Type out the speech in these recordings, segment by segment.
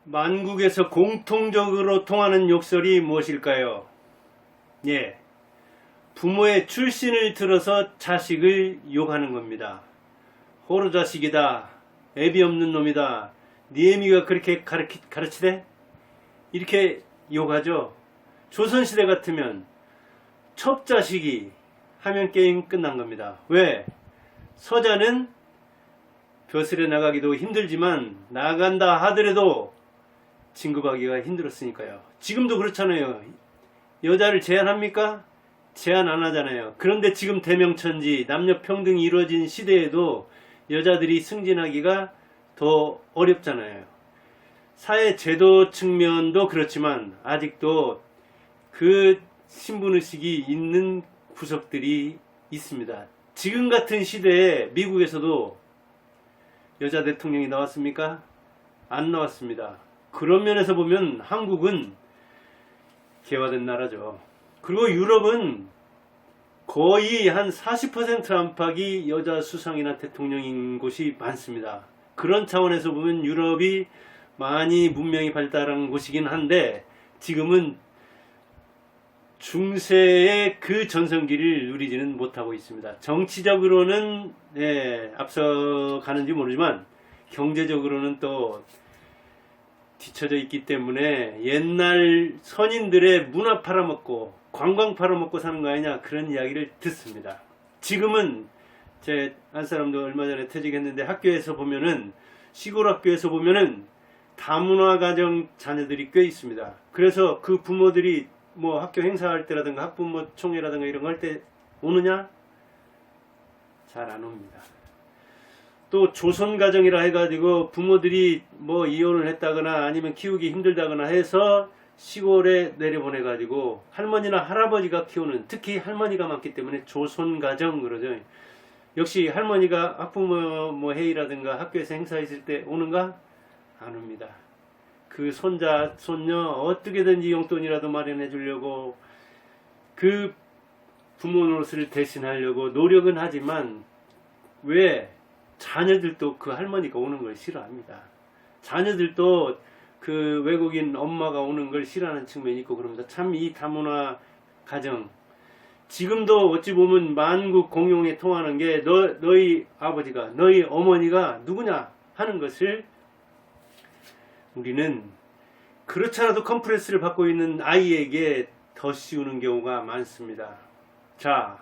만국에서 공통적으로 통하는 욕설이 무엇일까요? 예, 부모의 출신을 들어서 자식을 욕하는 겁니다. 호로 자식이다, 애비 없는 놈이다, 네 애미가 그렇게 가르치대? 이렇게 욕하죠. 조선시대 같으면 첩자식이 하면 게임 끝난 겁니다. 왜? 서자는 벼슬에 나가기도 힘들지만 나간다 하더라도 진급하기가 힘들었으니까요. 지금도 그렇잖아요. 여자를 제한합니까? 제한 안 하잖아요. 그런데 지금 대명천지 남녀 평등이 이루어진 시대에도 여자들이 승진하기가 더 어렵잖아요. 사회 제도 측면도 그렇지만 아직도 그 신분의식이 있는 구석들이 있습니다. 지금 같은 시대에 미국에서도 여자 대통령이 나왔습니까? 안 나왔습니다. 그런 면에서 보면 한국은 개화된 나라죠. 그리고 유럽은 거의 한 40% 안팎이 여자 수상이나 대통령인 곳이 많습니다. 그런 차원에서 보면 유럽이 많이 문명이 발달한 곳이긴 한데 지금은 중세의 그 전성기를 누리지는 못하고 있습니다. 정치적으로는 앞서가는지 모르지만 경제적으로는 또 뒤처져 있기 때문에 옛날 선인들의 문화 팔아먹고 관광 팔아먹고 사는 거 아니냐 그런 이야기를 듣습니다. 지금은 제 한 사람도 얼마 전에 퇴직했는데 학교에서 보면은 시골 학교에서 보면은 다문화 가정 자녀들이 꽤 있습니다. 그래서 그 부모들이 뭐 학교 행사할 때라든가 학부모 총회라든가 이런 거 할 때 오느냐? 잘 안 옵니다. 또 조선 가정이라 해가지고 부모들이 뭐 이혼을 했다거나 아니면 키우기 힘들다거나 해서 시골에 내려보내가지고 할머니나 할아버지가 키우는, 특히 할머니가 많기 때문에 조선 가정 그러죠. 역시 할머니가 학부모 뭐 회의라든가 학교에서 행사했을 때 오는가? 안 옵니다. 그 손자, 손녀 어떻게든지 용돈이라도 마련해 주려고 그 부모 노릇을 대신하려고 노력은 하지만 왜 자녀들도 그 할머니가 오는 걸 싫어합니다. 자녀들도 그 외국인 엄마가 오는 걸 싫어하는 측면이 있고 그럽니다. 참 이 다문화 가정 지금도 어찌 보면 만국 공용에 통하는 게 너희 아버지가 너희 어머니가 누구냐 하는 것을 우리는 그렇지 않아도 컴프레스를 받고 있는 아이에게 더 씌우는 경우가 많습니다. 자,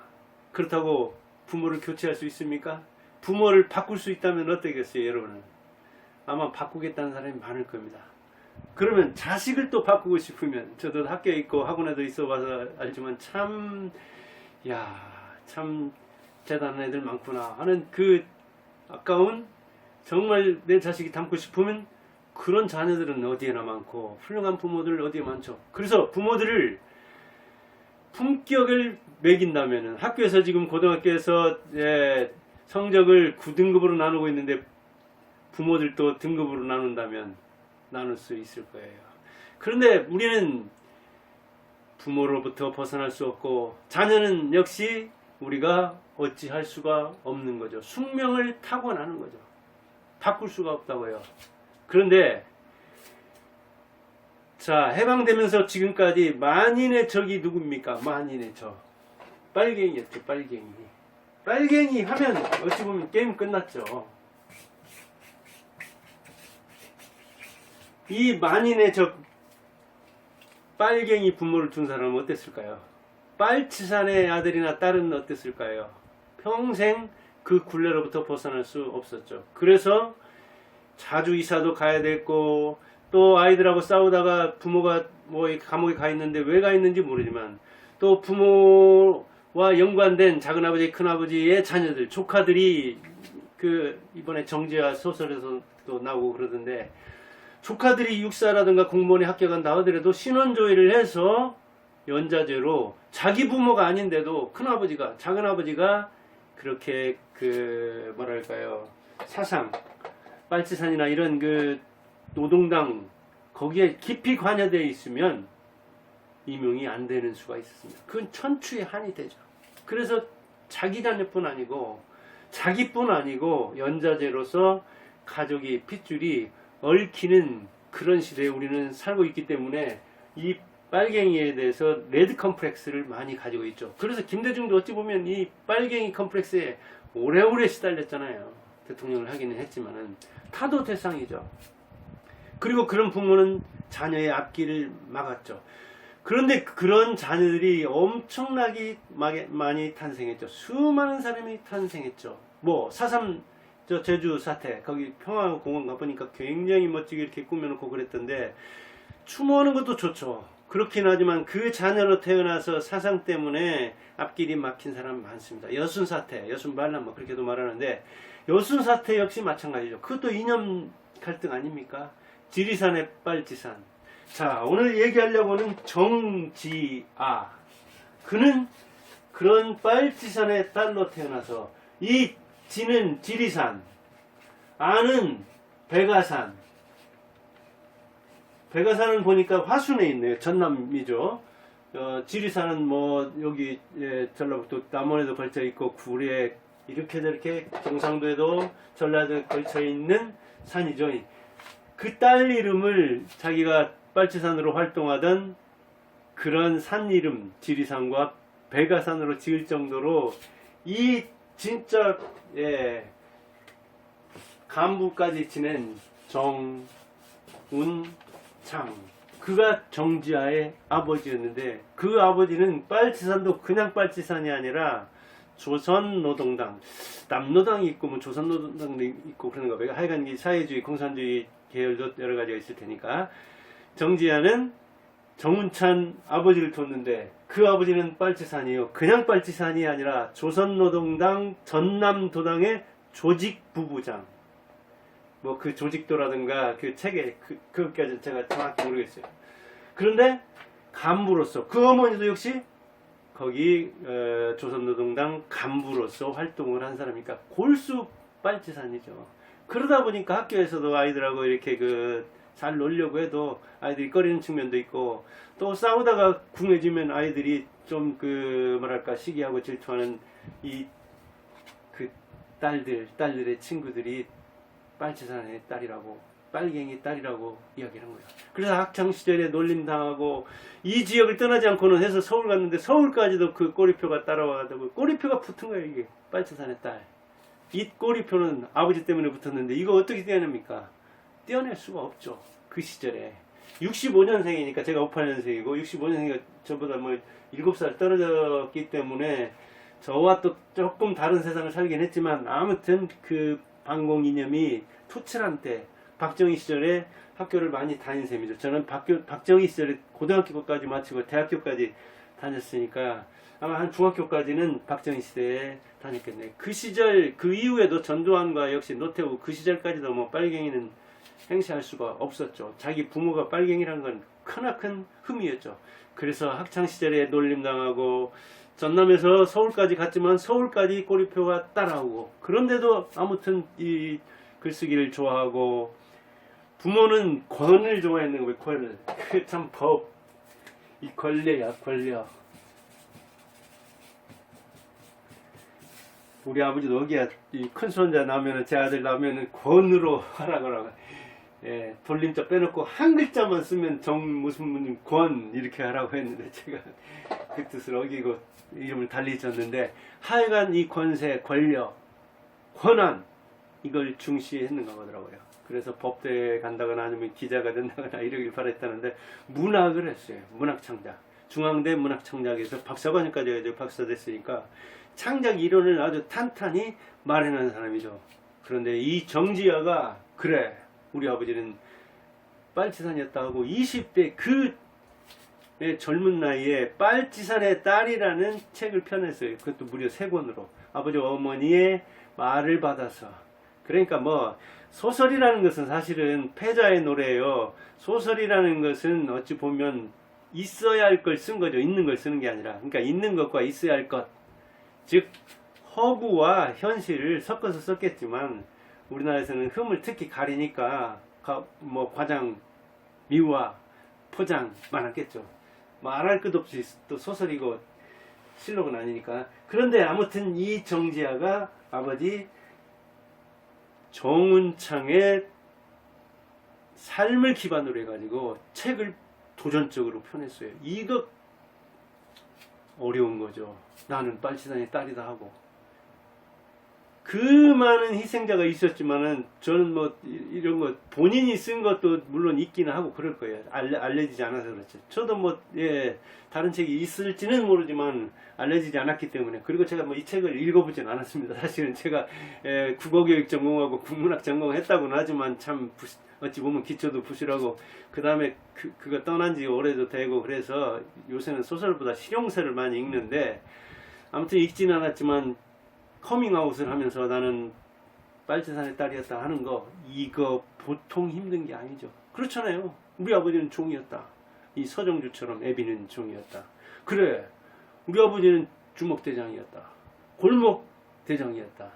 그렇다고 부모를 교체할 수 있습니까? 부모를 바꿀 수 있다면 어떻겠어요, 여러분은? 아마 바꾸겠다는 사람이 많을 겁니다. 그러면 자식을 또 바꾸고 싶으면, 저도 학교에 있고 학원에도 있어 봐서 알지만 참 대단한 애들 많구나 하는 그 아까운, 정말 내 자식이 닮고 싶으면 그런 자녀들은 어디에나 많고 훌륭한 부모들 어디에 많죠. 그래서 부모들을 품격을 매긴다면은, 학교에서 지금 고등학교에서 성적을 9등급으로 나누고 있는데 부모들도 등급으로 나눈다면 나눌 수 있을 거예요. 그런데 우리는 부모로부터 벗어날 수 없고 자녀는 역시 우리가 어찌할 수가 없는 거죠. 숙명을 타고나는 거죠. 바꿀 수가 없다고요. 그런데 자, 해방되면서 지금까지 만인의 적이 누굽니까? 만인의 적. 빨갱이였죠. 빨갱이 하면 어찌 보면 게임 끝났죠. 이 만인의 적 빨갱이 부모를 둔 사람은 어땠을까요? 빨치산의 아들이나 딸은 어땠을까요? 평생 그 굴레로부터 벗어날 수 없었죠. 그래서 자주 이사도 가야 됐고, 또 아이들하고 싸우다가 부모가 뭐 감옥에 가 있는데 왜 가 있는지 모르지만, 또 부모와 연관된 작은아버지, 큰아버지의 자녀들, 조카들이 그 이번에 정재화 소설에서도 나오고 그러던데, 조카들이 육사라든가 공무원에 합격한다 하더라도 신원조회를 해서 연자제로 자기 부모가 아닌데도 큰아버지가, 작은아버지가 그렇게 그 뭐랄까요, 사상, 빨치산이나 이런 그 노동당 거기에 깊이 관여되어 있으면 임용이 안 되는 수가 있었습니다. 그건 천추의 한이 되죠. 그래서 자기 자녀뿐 아니고 자기뿐 아니고 연자제로서 가족이 핏줄이 얽히는 그런 시대에 우리는 살고 있기 때문에 이 빨갱이에 대해서 레드 컴플렉스를 많이 가지고 있죠. 그래서 김대중도 어찌 보면 이 빨갱이 컴플렉스에 오래오래 시달렸잖아요. 대통령을 하기는 했지만은 타도 대상이죠. 그리고 그런 부모는 자녀의 앞길을 막았죠. 그런데 그런 자녀들이 엄청나게 많이 탄생했죠. 수많은 사람이 탄생했죠. 뭐 4.3 제주 사태 거기 평화공원 가보니까 굉장히 멋지게 이렇게 꾸며놓고 그랬던데 추모하는 것도 좋죠. 그렇긴 하지만 그 자녀로 태어나서 사상 때문에 앞길이 막힌 사람 많습니다. 여순 사태, 여순 반란 뭐 그렇게도 말하는데 여순 사태 역시 마찬가지죠. 그것도 이념 갈등 아닙니까? 지리산의 빨치산. 자, 오늘 얘기하려고 하는 정지아. 그는 그런 빨치산의 딸로 태어나서 이 지는 지리산, 아는 백아산. 백아산은 보니까 화순에 있네요. 전남이죠. 지리산은 뭐 여기 전라북도 남원에도 걸쳐 있고 구례 이렇게 저렇게 경상도에도 전라도에 걸쳐 있는 산이죠. 그 딸 이름을 자기가 빨치산으로 활동하던 그런 산 이름 지리산과 백아산으로 지을 정도로 이 진짜 간부까지 지낸 정운창 그가 정지아의 아버지였는데 그 아버지는 빨치산도 그냥 빨치산이 아니라 조선노동당 남노당이 있고 뭐 조선노동당도 있고 그런가 봐요. 하여간 이 사회주의 공산주의 계열도 여러 가지가 있을 테니까 정지아는 정운찬 아버지를 뒀는데 그 아버지는 빨치산이요. 그냥 빨치산이 아니라 조선노동당 전남도당의 조직부부장. 뭐 그 조직도라든가 그 책에 그것까지 제가 정확히 모르겠어요. 그런데 간부로서 그 어머니도 역시 거기 조선노동당 간부로서 활동을 한 사람이니까 골수 빨치산이죠. 그러다 보니까 학교에서도 아이들하고 이렇게 잘 놀려고 해도 아이들이 꺼리는 측면도 있고 또 싸우다가 궁해지면 아이들이 좀 뭐랄까 시기하고 질투하는 이 딸들의 친구들이 빨치산의 딸이라고 빨갱이 딸이라고 이야기를 한 거예요. 그래서 학창시절에 놀림당하고 이 지역을 떠나지 않고는 해서 서울 갔는데 서울까지도 그 꼬리표가 따라와가지고 꼬리표가 붙은 거예요. 이게 빨치산의 딸. 이 꼬리표는 아버지 때문에 붙었는데 이거 어떻게 떼어냅니까? 떼어낼 수가 없죠. 그 시절에 65년생이니까 제가 58년생이고 65년생이니까 저보다 뭐 7살 떨어졌기 때문에 저와 또 조금 다른 세상을 살긴 했지만 아무튼 그 반공 이념이 투철한 때 박정희 시절에 학교를 많이 다닌 셈이죠. 저는 박정희 시절에 고등학교까지 마치고 대학교까지 다녔으니까 아마 한 중학교까지는 박정희 시대에 다녔겠네요. 그 시절 그 이후에도 전두환과 역시 노태우 그 시절까지도 뭐 빨갱이는 행시할 수가 없었죠. 자기 부모가 빨갱이란 건 크나큰 흠이었죠. 그래서 학창시절에 놀림당하고 전남에서 서울까지 갔지만 서울까지 꼬리표가 따라오고 그런데도 아무튼 이 글쓰기를 좋아하고 부모는 권을 좋아했는 거예요. 권을. 참 이 권례야 권례. 우리 아버지도 여기야 이 큰손자 나오면은 제 아들 나오면은 권으로 하라고 돌림자 빼놓고 한 글자만 쓰면 무슨 권 이렇게 하라고 했는데 제가 그 뜻을 어기고 이름을 달리 졌는데 하여간 이 권세, 권력, 권한 이걸 중시했는가 보더라고요. 그래서 법대에 간다거나 아니면 기자가 된다거나 이러길 바랬다는데 문학을 했어요. 문학창작. 중앙대 문학창작에서 박사과정까지 해가지고 박사 됐으니까 창작 이론을 아주 탄탄히 말해놓은 사람이죠. 그런데 이 정지아가 그래 우리 아버지는 빨치산이었다 하고 20대 젊은 나이에 빨치산의 딸이라는 책을 펴냈어요. 그것도 무려 3권으로 아버지 어머니의 말을 받아서. 그러니까 뭐 소설이라는 것은 사실은 패자의 노래예요. 소설이라는 것은 어찌 보면 있어야 할 걸 쓴 거죠. 있는 걸 쓰는 게 아니라. 그러니까 있는 것과 있어야 할 것, 즉 허구와 현실을 섞어서 썼겠지만 우리나라에서는 흠을 특히 가리니까 뭐 과장, 미화, 포장 많았겠죠. 말할 것 없이 또 소설이고 실록은 아니니까. 그런데 아무튼 이 정지아가 아버지 정운창의 삶을 기반으로 해가지고 책을 도전적으로 펴냈어요. 이거 어려운 거죠. 나는 빨치산의 딸이다 하고. 그 많은 희생자가 있었지만은 저는 뭐 이런 거 본인이 쓴 것도 물론 있기는 하고 그럴 거예요. 알려지지 않아서 그렇죠. 저도 뭐 다른 책이 있을지는 모르지만 알려지지 않았기 때문에. 그리고 제가 뭐 이 책을 읽어보진 않았습니다. 사실은 제가 국어교육 전공하고 국문학 전공했다고는 하지만 참 어찌 보면 기초도 부실하고 그 다음에 그거 떠난 지 오래도 되고 그래서 요새는 소설보다 실용서를 많이 읽는데 아무튼 읽지는 않았지만 커밍아웃을 하면서 나는 빨치산의 딸이었다 하는 거 이거 보통 힘든 게 아니죠. 그렇잖아요. 우리 아버지는 종이었다. 이 서정주처럼 애비는 종이었다. 그래 우리 아버지는 주먹대장이었다. 골목대장이었다.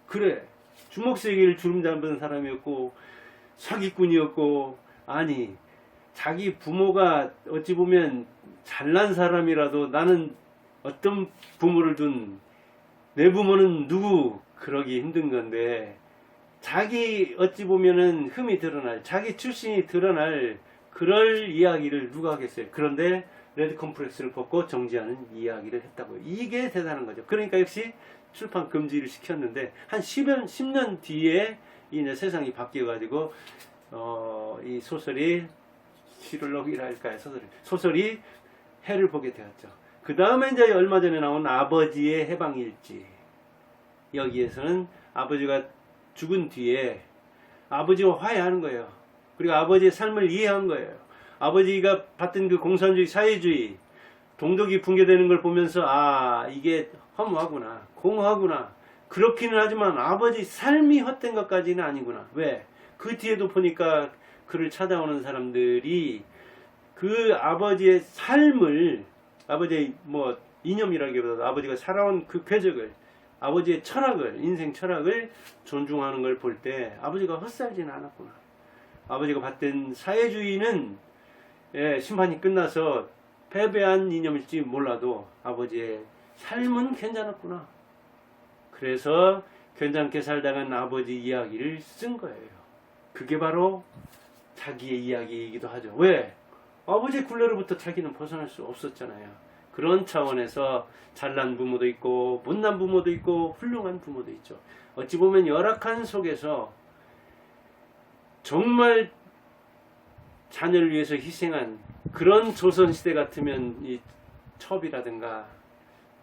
그래 주먹세기를 주름 잡은 사람이었고 사기꾼이었고 아니 자기 부모가 어찌 보면 잘난 사람이라도 나는 어떤 부모를 둔 내 부모는 누구 그러기 힘든 건데 자기 어찌 보면은 흠이 드러날 자기 출신이 드러날 그럴 이야기를 누가 하겠어요. 그런데 레드 컴플렉스를 벗고 정지하는 이야기를 했다고요. 이게 대단한 거죠. 그러니까 역시 출판 금지를 시켰는데 한 10년 뒤에 이제 세상이 바뀌어 가지고 이 소설이 시를록이랄까요. 소설이 해를 보게 되었죠. 그 다음에 이제 얼마 전에 나온 아버지의 해방일지. 여기에서는 아버지가 죽은 뒤에 아버지와 화해하는 거예요. 그리고 아버지의 삶을 이해한 거예요. 아버지가 봤던 그 공산주의, 사회주의, 동독이 붕괴되는 걸 보면서 아 이게 허무하구나, 공허하구나. 그렇기는 하지만 아버지 삶이 헛된 것까지는 아니구나. 왜? 그 뒤에도 보니까 그를 찾아오는 사람들이 그 아버지의 삶을 아버지의 뭐 이념이라기보다도 아버지가 살아온 그 궤적을 아버지의 철학을 인생 철학을 존중하는 걸 볼 때 아버지가 헛살지는 않았구나. 아버지가 봤던 사회주의는 심판이 끝나서 패배한 이념일지 몰라도 아버지의 삶은 괜찮았구나. 그래서 괜찮게 살다간 아버지 이야기를 쓴 거예요. 그게 바로 자기의 이야기이기도 하죠. 왜? 아버지의 굴레로부터 자기는 벗어날 수 없었잖아요. 그런 차원에서 잘난 부모도 있고 못난 부모도 있고 훌륭한 부모도 있죠. 어찌 보면 열악한 속에서 정말 자녀를 위해서 희생한 그런 조선시대 같으면 이 첩이라든가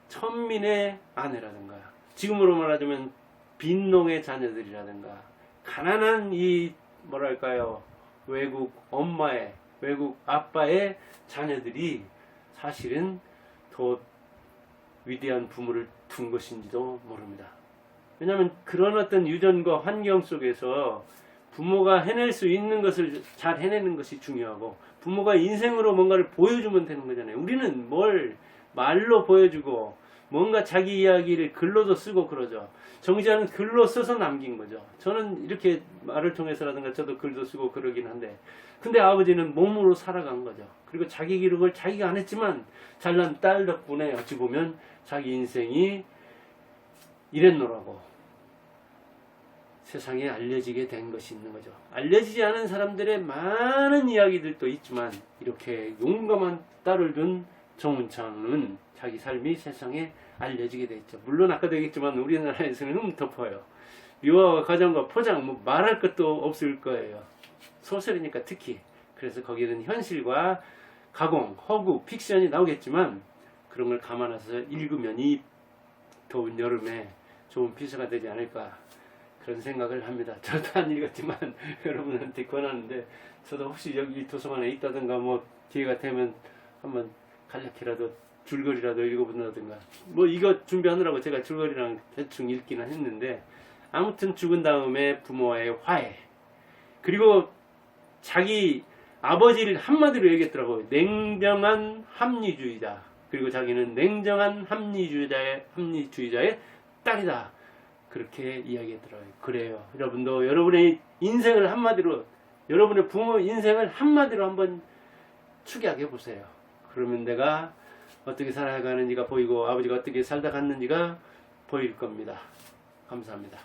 천민의 아내라든가 지금으로 말하자면 빈농의 자녀들이라든가 가난한 이 뭐랄까요 외국 엄마의 외국 아빠의 자녀들이 사실은 더 위대한 부모를 둔 것인지도 모릅니다. 왜냐하면 그런 어떤 유전과 환경 속에서 부모가 해낼 수 있는 것을 잘 해내는 것이 중요하고 부모가 인생으로 뭔가를 보여주면 되는 거잖아요. 우리는 뭘 말로 보여주고 뭔가 자기 이야기를 글로도 쓰고 그러죠. 정지하는 글로 써서 남긴 거죠. 저는 이렇게 말을 통해서라든가 저도 글도 쓰고 그러긴 한데 근데 아버지는 몸으로 살아간 거죠. 그리고 자기 기록을 자기가 안 했지만 잘난 딸 덕분에 어찌 보면 자기 인생이 이랬노라고 세상에 알려지게 된 것이 있는 거죠. 알려지지 않은 사람들의 많은 이야기들도 있지만 이렇게 용감한 딸을 둔 정운창은 자기 삶이 세상에 알려지게 됐죠. 물론 아까도 얘기했지만 우리나라에서는 흠덮어요. 미화와 가정과 포장 뭐 말할 것도 없을 거예요. 소설이니까 특히. 그래서 거기는 현실과 가공, 허구, 픽션이 나오겠지만 그런 걸 감안해서 읽으면 이 더운 여름에 좋은 필사가 되지 않을까 그런 생각을 합니다. 저도 안 읽었지만 여러분한테 권하는데 저도 혹시 여기 도서관에 있다든가 뭐 기회가 되면 한번 간략히라도 줄거리라도 읽어본다든가 뭐 이거 준비하느라고 제가 줄거리랑 대충 읽기는 했는데 아무튼 죽은 다음에 부모와의 화해 그리고 자기 아버지를 한마디로 얘기했더라고요. 냉정한 합리주의자 그리고 자기는 냉정한 합리주의자의 딸이다. 그렇게 이야기했더라고요. 그래요. 여러분도 여러분의 인생을 한마디로 여러분의 부모 인생을 한마디로 한번 축약해 보세요. 그러면 내가 어떻게 살아가는지가 보이고 아버지가 어떻게 살다 갔는지가 보일 겁니다. 감사합니다.